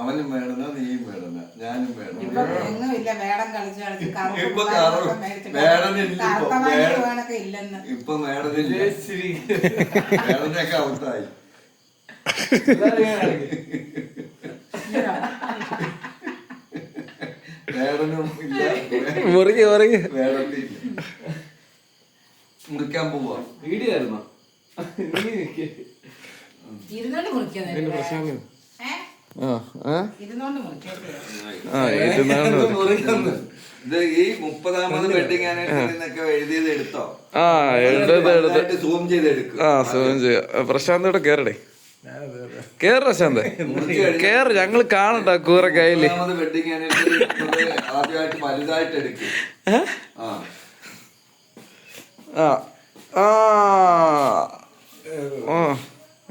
അവനും വേണമെന്ന നീയും വേണമെന്ന ഞാനും വേണം. ഇപ്പൊ വേടനൊക്കെ ഔട്ടായി. വേടനും ഇല്ല, വേടത്തില്ല. മുറിക്കാൻ പോവാ. വീഡിയായിരുന്നോ? ഇത് ഈ 30ാമത് വെഡിങ് ആനിവേഴ്സറിന്നൊക്കെ എഴുതിയത് എടുത്തോ? സൂം ചെയ്ത് എടുക്കും. സൂം ചെയ്യാം. പ്രശാന്തോടെ കേറടേ, കേറ് പ്രശാന്ത്, കേറ്. ഞങ്ങള് കാണണ്ട കൂറ കയ്യില്. വെഡിങ് ആനിവേഴ്സറി ആദ്യമായിട്ട് വലുതായിട്ട് എടുക്കും.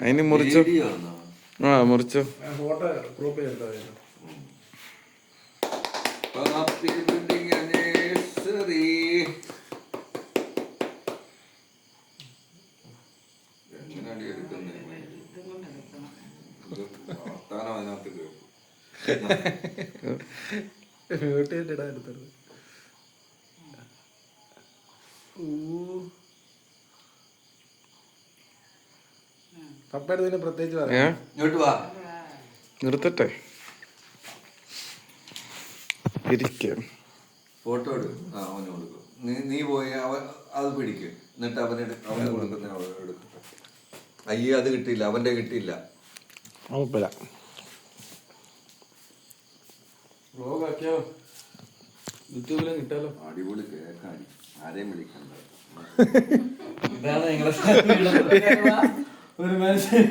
അതിന് മുറിച്ചു. മുറിച്ചു. പപ്പയുടെ പ്രത്യേകിച്ച് നിർത്തട്ടെ, ഇരിക്കും. ഫോട്ടോ എടുക്കും. അവന് കൊടുക്കും. നീ പോയി അവൻ അത് പിടിക്കും. എന്നിട്ട് അവന് കൊടുക്കുന്ന എടുക്കും. അയ്യോ അത് കിട്ടിയില്ല, അവന്റെ കിട്ടിയില്ല. യൂട്യൂബിലും കിട്ടാലോ. അടിപൊളി കേക്കാണ്. ആരെയും വിളിക്കണ്ട. ഇതാണ് ഞങ്ങളുടെ ഒരു മനുഷ്യൻ